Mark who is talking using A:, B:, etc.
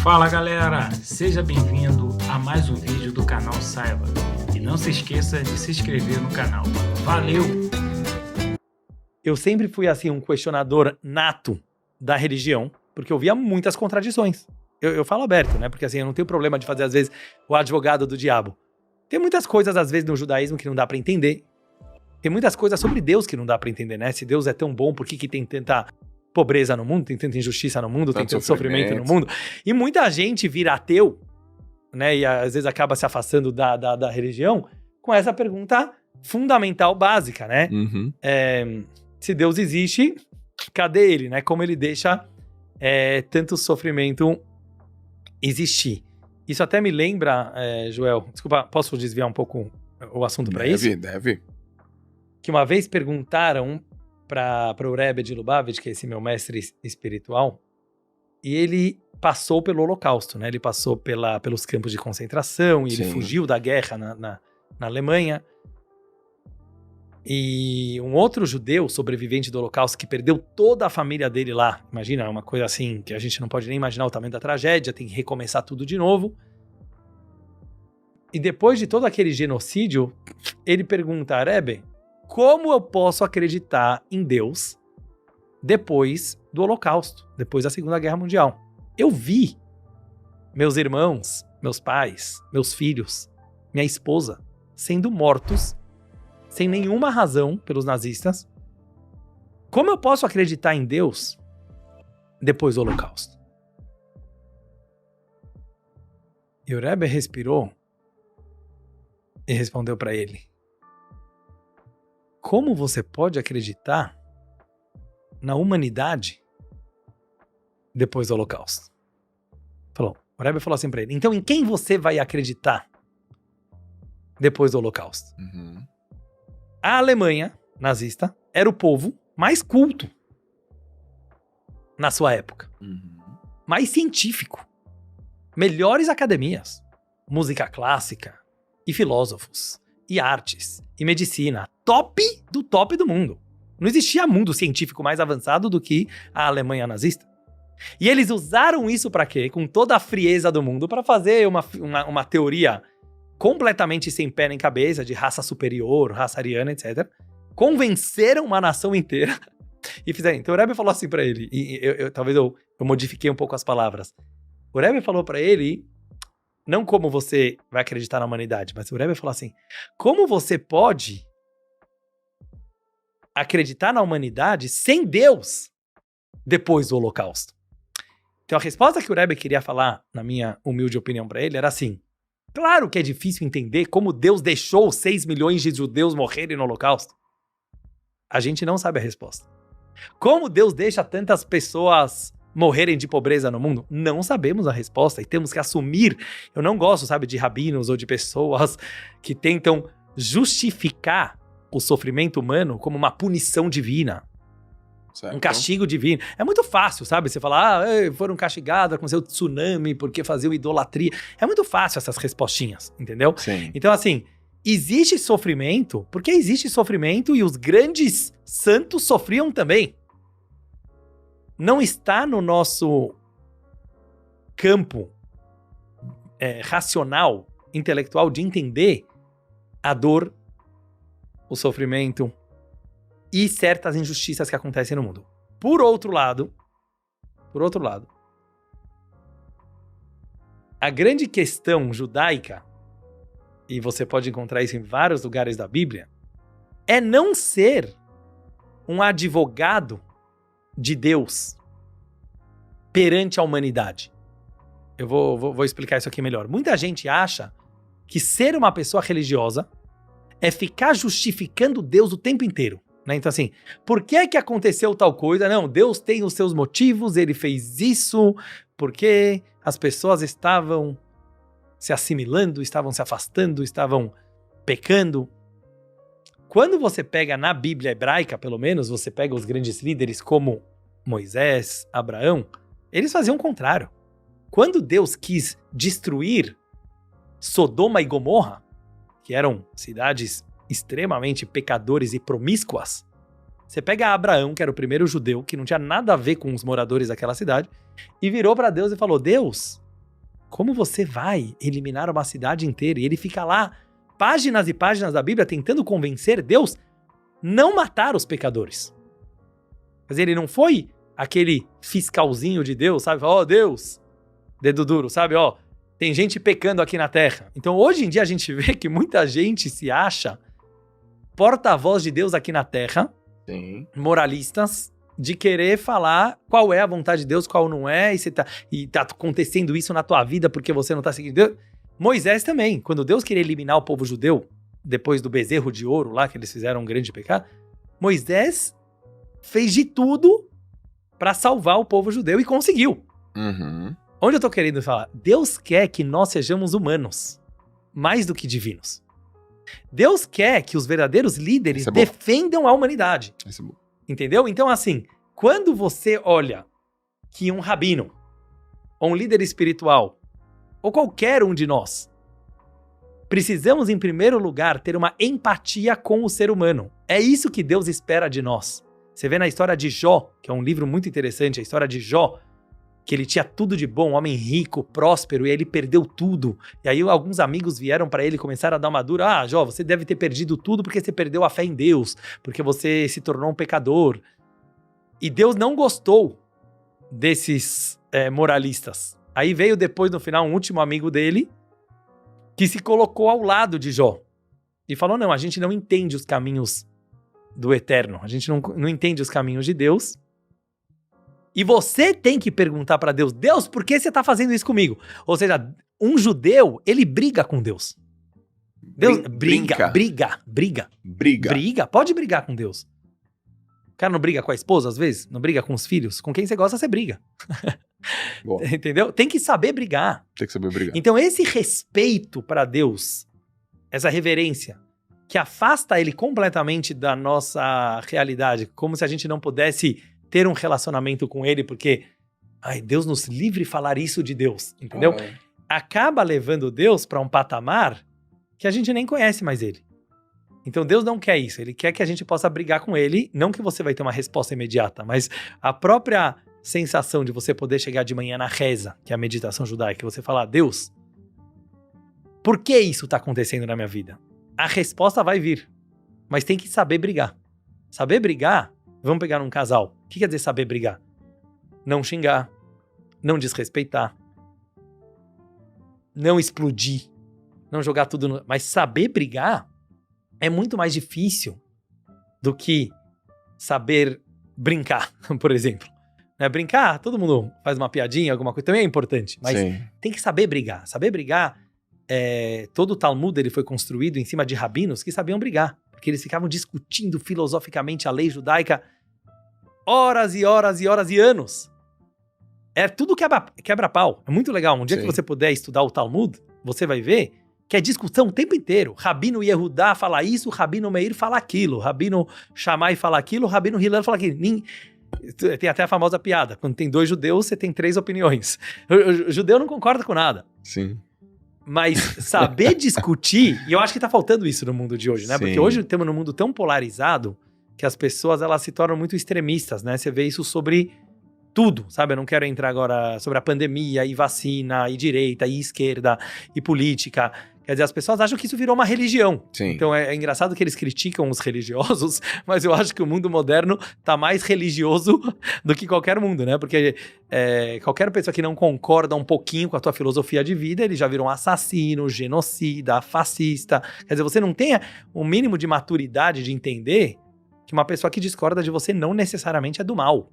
A: Fala galera, seja bem-vindo a mais um vídeo do canal Saiba e não se esqueça de se inscrever no canal. Valeu!
B: Eu sempre fui assim um questionador nato da religião, porque eu via muitas contradições. Eu falo aberto, né? Porque assim, eu não tenho problema de fazer às vezes o advogado do diabo. Tem muitas coisas às vezes no judaísmo que não dá pra entender. Tem muitas coisas sobre Deus que não dá pra entender, né? Se Deus é tão bom, por que tem tanta pobreza no mundo, tem tanta injustiça no mundo, tem tanto sofrimento no mundo? E muita gente vira ateu, né? E às vezes acaba se afastando da religião com essa pergunta fundamental, básica, né? Se Deus existe, cadê ele, né? Como ele deixa tanto sofrimento existir? Isso até me lembra, Joel, desculpa, posso desviar um pouco o assunto para isso?
C: Deve.
B: Que uma vez perguntaram para o Rebbe de Lubavitch, que é esse meu mestre espiritual, e ele passou pelo Holocausto, né? Ele passou pelos campos de concentração, e ele fugiu da guerra na Alemanha. E um outro judeu sobrevivente do Holocausto que perdeu toda a família dele lá, imagina, uma coisa assim que a gente não pode nem imaginar o tamanho da tragédia, tem que recomeçar tudo de novo. E depois de todo aquele genocídio, ele pergunta a Rebbe, como eu posso acreditar em Deus depois do Holocausto, depois da Segunda Guerra Mundial? Eu vi meus irmãos, meus pais, meus filhos, minha esposa sendo mortos sem nenhuma razão pelos nazistas. Como eu posso acreditar em Deus depois do Holocausto? E o Rebbe respirou e respondeu para ele, como você pode acreditar na humanidade depois do Holocausto? O Rebbe falou assim para ele, então em quem você vai acreditar depois do Holocausto? A Alemanha nazista era o povo mais culto na sua época. Mais científico. Melhores academias. Música clássica. E filósofos. E artes. E medicina. Top do mundo. Não existia mundo científico mais avançado do que a Alemanha nazista. E eles usaram isso para quê? Com toda a frieza do mundo, para fazer uma teoria completamente sem pé nem cabeça, de raça superior, raça ariana, etc. Convenceram uma nação inteira e fizeram. Então o Rebbe falou assim pra ele, e talvez eu modifiquei um pouco as palavras. O Rebbe falou pra ele, não como você vai acreditar na humanidade, mas o Rebbe falou assim, como você pode acreditar na humanidade sem Deus depois do Holocausto? Então a resposta que o Rebbe queria falar, na minha humilde opinião pra ele, era assim, claro que é difícil entender como Deus deixou 6 milhões de judeus morrerem no Holocausto. A gente não sabe a resposta. Como Deus deixa tantas pessoas morrerem de pobreza no mundo? Não sabemos a resposta e temos que assumir. Eu não gosto, sabe, de rabinos ou de pessoas que tentam justificar o sofrimento humano como uma punição divina. Certo. Um castigo divino. É muito fácil, sabe? Você falar, foram castigados, aconteceu tsunami porque faziam idolatria. É muito fácil essas respostinhas, entendeu?
C: Sim.
B: Então, assim, existe sofrimento, porque existe sofrimento e os grandes santos sofriam também. Não está no nosso campo racional, intelectual, de entender a dor, o sofrimento e certas injustiças que acontecem no mundo. Por outro lado, a grande questão judaica, e você pode encontrar isso em vários lugares da Bíblia, é não ser um advogado de Deus perante a humanidade. Eu vou explicar isso aqui melhor. Muita gente acha que ser uma pessoa religiosa é ficar justificando Deus o tempo inteiro. Né? Então assim, por que aconteceu tal coisa? Não, Deus tem os seus motivos, ele fez isso, porque as pessoas estavam se assimilando, estavam se afastando, estavam pecando. Quando você pega na Bíblia hebraica, pelo menos, você pega os grandes líderes como Moisés, Abraão, eles faziam o contrário. Quando Deus quis destruir Sodoma e Gomorra, que eram cidades extremamente pecadores e promíscuas, você pega Abraão, que era o primeiro judeu, que não tinha nada a ver com os moradores daquela cidade, e virou para Deus e falou, Deus, como você vai eliminar uma cidade inteira? E ele fica lá, páginas e páginas da Bíblia, tentando convencer Deus não matar os pecadores. Mas ele não foi aquele fiscalzinho de Deus, sabe? Ó, Deus, dedo duro, sabe? Ó, tem gente pecando aqui na terra. Então, hoje em dia, a gente vê que muita gente se acha porta-voz de Deus aqui na terra,
C: Sim.
B: moralistas, de querer falar qual é a vontade de Deus, qual não é, e tá acontecendo isso na tua vida porque você não tá seguindo Deus. Moisés também, quando Deus queria eliminar o povo judeu, depois do bezerro de ouro lá, que eles fizeram um grande pecado, Moisés fez de tudo para salvar o povo judeu e conseguiu.
C: Uhum.
B: Onde eu tô querendo falar? Deus quer que nós sejamos humanos, mais do que divinos. Deus quer que os verdadeiros líderes defendam a humanidade.
C: Isso é bom.
B: Entendeu? Então, assim, quando você olha que um rabino, ou um líder espiritual, ou qualquer um de nós, precisamos, em primeiro lugar, ter uma empatia com o ser humano. É isso que Deus espera de nós. Você vê na história de Jó, que é um livro muito interessante, a história de Jó, que ele tinha tudo de bom, um homem rico, próspero, e aí ele perdeu tudo. E aí alguns amigos vieram para ele e começaram a dar uma dura. Ah, Jó, você deve ter perdido tudo porque você perdeu a fé em Deus, porque você se tornou um pecador. E Deus não gostou desses moralistas. Aí veio depois, no final, um último amigo dele, que se colocou ao lado de Jó. E falou, não, a gente não entende os caminhos do eterno. A gente não entende os caminhos de Deus. E você tem que perguntar para Deus, Deus, por que você está fazendo isso comigo? Ou seja, um judeu, ele briga com Deus. Deus briga. Pode brigar com Deus. O cara não briga com a esposa, às vezes? Não briga com os filhos? Com quem você gosta, você briga. Entendeu? Tem que saber brigar.
C: Tem que saber brigar.
B: Então, esse respeito para Deus, essa reverência, que afasta ele completamente da nossa realidade, como se a gente não pudesse ter um relacionamento com ele, porque, ai, Deus nos livre falar isso de Deus, entendeu? Acaba levando Deus para um patamar que a gente nem conhece mais ele. Então Deus não quer isso, ele quer que a gente possa brigar com ele, não que você vai ter uma resposta imediata, mas a própria sensação de você poder chegar de manhã na reza, que é a meditação judaica, você falar, Deus, por que isso está acontecendo na minha vida? A resposta vai vir, mas tem que saber brigar. Saber brigar, vamos pegar um casal. O que quer dizer saber brigar? Não xingar, não desrespeitar, não explodir, não jogar tudo no... Mas saber brigar é muito mais difícil do que saber brincar, por exemplo. Brincar, todo mundo faz uma piadinha, alguma coisa, também é importante. Mas tem que saber brigar. Saber brigar, todo o Talmud ele foi construído em cima de rabinos que sabiam brigar. Porque eles ficavam discutindo filosoficamente a lei judaica horas e horas e horas e anos. É tudo quebra-pau. É muito legal. Um dia que você puder estudar o Talmud, você vai ver que é discussão o tempo inteiro. Rabino Yehudá fala isso, Rabino Meir fala aquilo, Rabino Shammai fala aquilo, Rabino Hillel fala aquilo. Tem até a famosa piada. Quando tem 2 judeus, você tem 3 opiniões. O judeu não concorda com nada.
C: Sim.
B: Mas saber discutir, e eu acho que tá faltando isso no mundo de hoje, né?
C: Sim.
B: Porque hoje estamos num mundo tão polarizado que as pessoas, elas se tornam muito extremistas, né? Você vê isso sobre tudo, sabe? Eu não quero entrar agora sobre a pandemia, e vacina, e direita, e esquerda, e política. Quer dizer, as pessoas acham que isso virou uma religião.
C: Sim.
B: Então é engraçado que eles criticam os religiosos, mas eu acho que o mundo moderno tá mais religioso do que qualquer mundo, né? Porque qualquer pessoa que não concorda um pouquinho com a tua filosofia de vida, ele já virou um assassino, genocida, fascista. Quer dizer, você não tem o mínimo de maturidade de entender que uma pessoa que discorda de você não necessariamente é do mal.